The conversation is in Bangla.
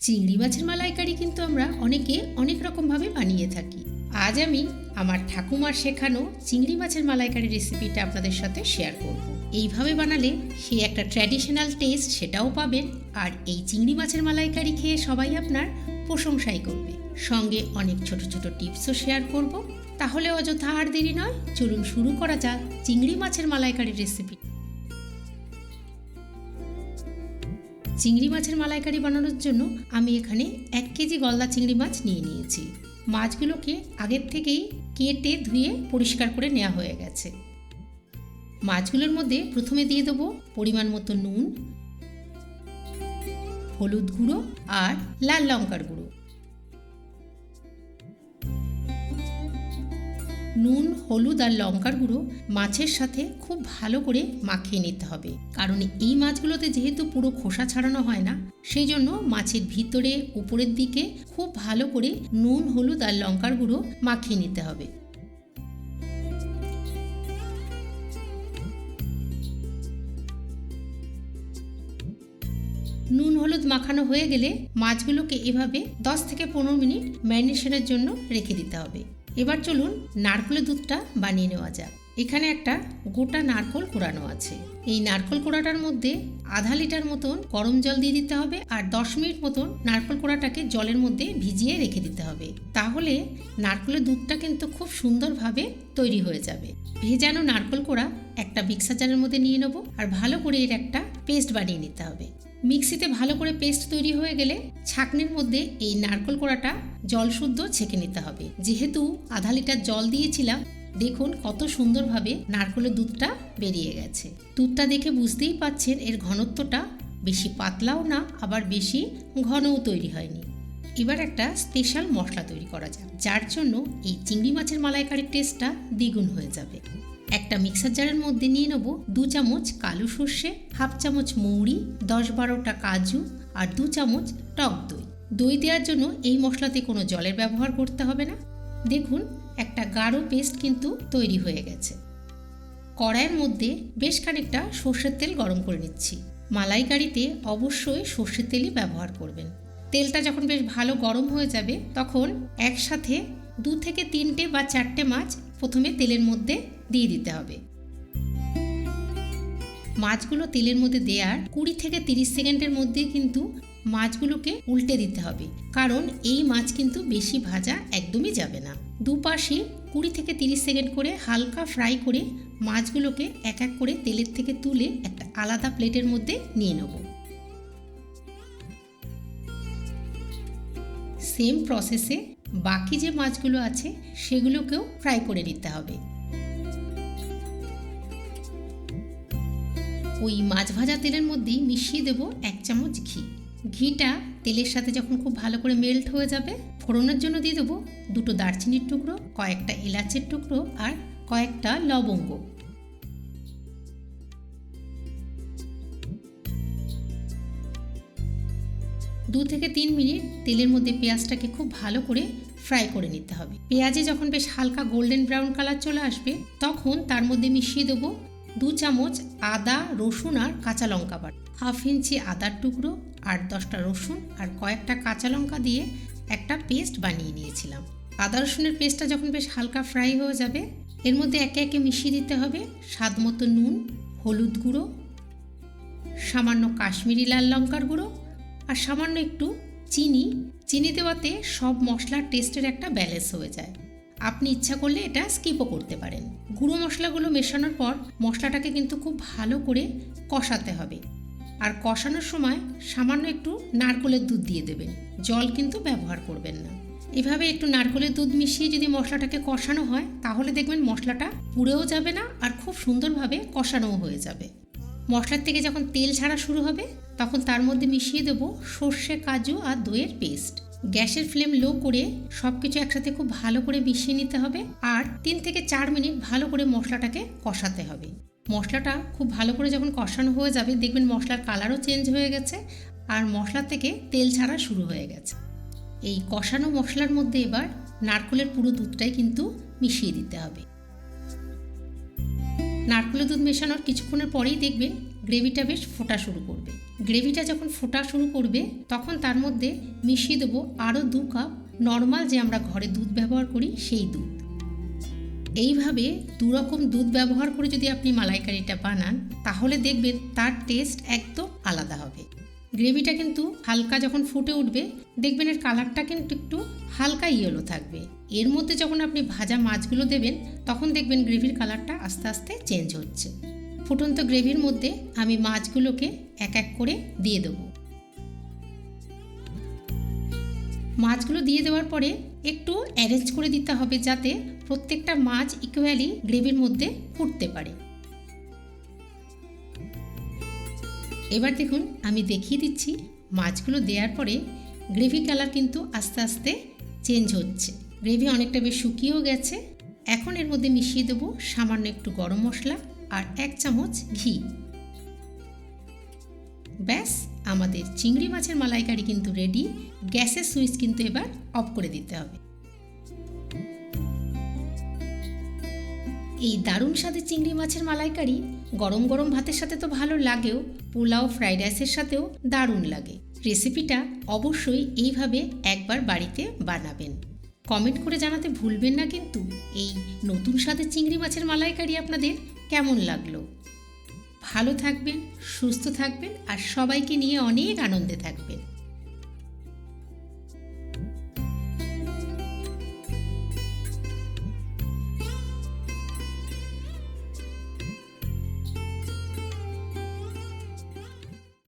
চিংড়ি মাছের মালাইকারি কিন্তু আমরা অনেকে অনেক রকমভাবে বানিয়ে থাকি। আজ আমি আমার ঠাকুমার শেখানো চিংড়ি মাছের মালাইকারি রেসিপিটা আপনাদের সাথে শেয়ার করব। এইভাবে বানালে সে একটা ট্র্যাডিশনাল টেস্ট সেটাও পাবেন, আর এই চিংড়ি মাছের মালাইকারি খেয়ে সবাই আপনার প্রশংসাই করবে। সঙ্গে অনেক ছোট ছোট টিপসও শেয়ার করব। তাহলে অযথা আর দেরি নয়, চলুন শুরু করা যাক চিংড়ি মাছের মালাইকারি রেসিপি। চিংড়ি মাছের মালাইকারি বানানোর জন্য আমি এখানে 1 কেজি গলদা চিংড়ি মাছ নিয়ে নিয়েছি। মাছগুলোকে আগের থেকেই কেটে ধুয়ে পরিষ্কার করে নেওয়া হয়ে গেছে। মাছগুলোর মধ্যে প্রথমে দিয়ে দেবো পরিমাণ মতো নুন, হলুদ গুঁড়ো আর লাল লঙ্কার গুঁড়ো। নুন, হলুদ আর লঙ্কার গুঁড়ো মাছের সাথে খুব ভালো করে মাখিয়ে নিতে হবে, কারণ এই মাছগুলোতে যেহেতু পুরো খোসা ছাড়ানো হয় না, সেই জন্য মাছের ভিতরে উপরের দিকে খুব ভালো করে নুন, হলুদ আর লঙ্কার গুঁড়ো মাখিয়ে নিতে হবে। নুন হলুদ মাখানো হয়ে গেলে মাছগুলোকে এভাবে 10 থেকে 15 মিনিট ম্যারিনেশনের জন্য রেখে দিতে হবে। এবার চলুন নারকেলের দুধটা বানিয়ে নেওয়া যাক। এখানে একটা গোটা নারকেল কোড়ানো আছে। এই নারকেল কোড়াটার মধ্যে আধা লিটার মতন গরম জল দিয়ে দিতে হবে, আর 10 মিনিট মতন নারকেল কোড়াটাকে জলের মধ্যে ভিজিয়ে রেখে দিতে হবে। তাহলে নারকেলের দুধটা কিন্তু খুব সুন্দরভাবে তৈরি হয়ে যাবে। ভেজানো নারকেল কোড়া একটা মিক্সার জারের মধ্যে নিয়ে নেব, আর ভালো করে এর একটা পেস্ট বানিয়ে নিতে হবে। মিক্সিতে ভালো করে পেস্ট তৈরি হয়ে গেলে ছাঁকনির মধ্যে এই নারকেল কোড়াটা জল শুদ্ধ ছেঁকে নিতে হবে। যেহেতু আধা লিটার জল দিয়েছিলাম, দেখুন কত সুন্দরভাবে নারকেলের দুধটা বেরিয়ে গেছে। দুধটা দেখে বুঝতেই পাচ্ছেন এর ঘনত্বটা বেশি পাতলাও না, আবার বেশি ঘনও তৈরি হয়নি। এবার একটা স্পেশাল মশলা তৈরি করা যাক, যার জন্য এই চিংড়ি মাছের মালাইকারির টেস্টটা দ্বিগুণ হয়ে যাবে। একটা মিক্সার জারের মধ্যে নিয়ে নেব 2 চামচ কালো সর্ষে, হাফ চামচ মৌরি, 10-12টা কাজু আর 2 চামচ টক দই। দই দেওয়ার জন্য এই মশলাতে কোনো জলের ব্যবহার করতে হবে না। দেখুন একটা গাঢ় পেস্ট কিন্তু তৈরি হয়ে গেছে। কড়াইয়ের মধ্যে বেশ খানিকটা সর্ষের তেল গরম করে নিচ্ছি। মালাইকারিতে অবশ্যই সর্ষের তেলই ব্যবহার করবেন। তেলটা যখন বেশ ভালো গরম হয়ে যাবে, তখন একসাথে 2 থেকে 3টে বা 4টে মাছ প্রথমে তেলের মধ্যে দিয়ে দিতে হবে। মাছগুলো তেলের মধ্যে দেওয়ার 20 থেকে 30 সেকেন্ডের মধ্যে কিন্তু মাছগুলোকে উল্টে দিতে হবে, কারণ এই মাছ কিন্তু বেশি ভাজা একদমই যাবে না। দুপাশে 20 থেকে 30 সেকেন্ড করে হালকা ফ্রাই করে মাছগুলোকে এক এক করে তেলের থেকে তুলে একটা আলাদা প্লেটের মধ্যে নিয়ে নেব। সেম প্রসেসে বাকি যে মাছগুলো আছে সেগুলোকেও ফ্রাই করে নিতে হবে। ওই মাছ ভাজা তেলের মধ্যেই মিশিয়ে দেব 1 চামচ ঘি। ঘিটা তেলের সাথে যখন খুব ভালো করে মেল্ট হয়ে যাবে, ফোড়নের জন্য দিয়ে দেবো 2টো দারচিনির টুকরো, কয়েকটা এলাচের টুকরো আর কয়েকটা লবঙ্গ। দু থেকে 3 মিনিট তেলের মধ্যে পেঁয়াজটাকে খুব ভালো করে ফ্রাই করে নিতে হবে। পেঁয়াজে যখন বেশ হালকা গোল্ডেন ব্রাউন কালার চলে আসবে, তখন তার মধ্যে মিশিয়ে দেবো 2 চামচ আদা, রসুন আর কাঁচা লঙ্কা বাটা। হাফ ইঞ্চি আদার টুকরো, 8-10টা রসুন আর কয়েকটা কাঁচা লঙ্কা দিয়ে একটা পেস্ট বানিয়ে নিয়েছিলাম। আদা রসুনের পেস্টটা যখন বেশ হালকা ফ্রাই হয়ে যাবে, এর মধ্যে একে একে মিশিয়ে দিতে হবে স্বাদ মতো নুন, হলুদ গুঁড়ো, সামান্য কাশ্মীরি লাল লঙ্কার গুঁড়ো আর সামান্য একটু চিনি। চিনি দেওয়াতে সব মশলার টেস্টের একটা ব্যালেন্স হয়ে যায়। আপনি ইচ্ছা করলে এটা স্কিপও করতে পারেন। গুঁড়ো মশলাগুলো মেশানোর পর মশলাটাকে কিন্তু খুব ভালো করে কষাতে হবে, আর কষানোর সময় সামান্য একটু নারকেলের দুধ দিয়ে দেবেন, জল কিন্তু ব্যবহার করবেন না। এভাবে একটু নারকেলের দুধ মিশিয়ে যদি মশলাটাকে কষানো হয়, তাহলে দেখবেন মশলাটা পুড়েও যাবে না আর খুব সুন্দরভাবে কষানোও হয়ে যাবে। মশলার থেকে যখন তেল ছাড়া শুরু হবে, তখন তার মধ্যে মিশিয়ে দেবো সর্ষে, কাজু আর দইয়ের পেস্ট। গ্যাসের ফ্লেম লো করে সব কিছু একসাথে খুব ভালো করে মিশিয়ে নিতে হবে, আর 3 থেকে 4 মিনিট ভালো করে মশলাটাকে কষাতে হবে। মশলাটা খুব ভালো করে যখন কষানো হয়ে যাবে, দেখবেন মশলার কালারও চেঞ্জ হয়ে গেছে আর মশলা থেকে তেল ছাড়া শুরু হয়ে গেছে। এই কষানো মশলার মধ্যে এবার নারকেলের পুরো দুধটাই কিন্তু মিশিয়ে দিতে হবে। নারকেলের দুধ মেশানোর কিছুক্ষণের পরেই দেখবেন গ্রেভিটা বেশ ফোটা শুরু করবে। গ্রেভিটা যখন ফোটা শুরু করবে তখন তার মধ্যে মিশিয়ে দেবো আরও 2 কাপ নর্মাল যে আমরা ঘরে দুধ ব্যবহার করি সেই দুধ। এইভাবে 2 রকম দুধ ব্যবহার করে যদি আপনি মালাইকারিটা বানান তাহলে দেখবেন তার টেস্ট একদম আলাদা হবে। গ্রেভিটা কিন্তু হালকা যখন ফুটে উঠবে দেখবেন এর কালারটা কিন্তু একটু হালকা ইয়েলো থাকবে। এর মধ্যে যখন আপনি ভাজা মাছগুলো দেবেন তখন দেখবেন গ্রেভির কালারটা আস্তে আস্তে চেঞ্জ হচ্ছে। ফুটন্ত গ্রেভির মধ্যে আমি মাছগুলোকে এক এক করে দিয়ে দেবো। মাছগুলো দিয়ে দেওয়ার পরে একটু অ্যারেঞ্জ করে দিতে হবে যাতে প্রত্যেকটা মাছ ইকুয়ালি গ্রেভির মধ্যে ফুটতে পারে। এবার দেখুন আমি দেখিয়ে দিচ্ছি মাছগুলো দেওয়ার পরে গ্রেভি কালার কিন্তু আস্তে আস্তে চেঞ্জ হচ্ছে। গ্রেভি অনেকটা বেশ শুকিয়েও গেছে। এখন এর মধ্যে মিশিয়ে দেবো সামান্য একটু গরম মশলা আর 1 চামচ ঘি। ব্যাস আমাদের চিংড়ি মাছের মালাইকারি কিন্তু রেডি। গ্যাসের সুইচ কিন্তু এবার অফ করে দিতে হবে। এই দারুণ স্বাদের চিংড়ি মাছের মালাইকারি গরম গরম ভাতের সাথে তো ভালো লাগেও, পোলাও ফ্রাইড রাইসের সাথেও দারুণ লাগে। রেসিপিটা অবশ্যই এইভাবে একবার বাড়িতে বানাবেন। কমেন্ট করে জানাতে ভুলবেন না কিন্তু এই নতুন স্বাদের চিংড়ি মাছের মালাইকারি আপনাদের কেমন লাগলো। ভালো থাকবেন, সুস্থ থাকবেন আর সবাইকে নিয়ে অনেক আনন্দে থাকবেন।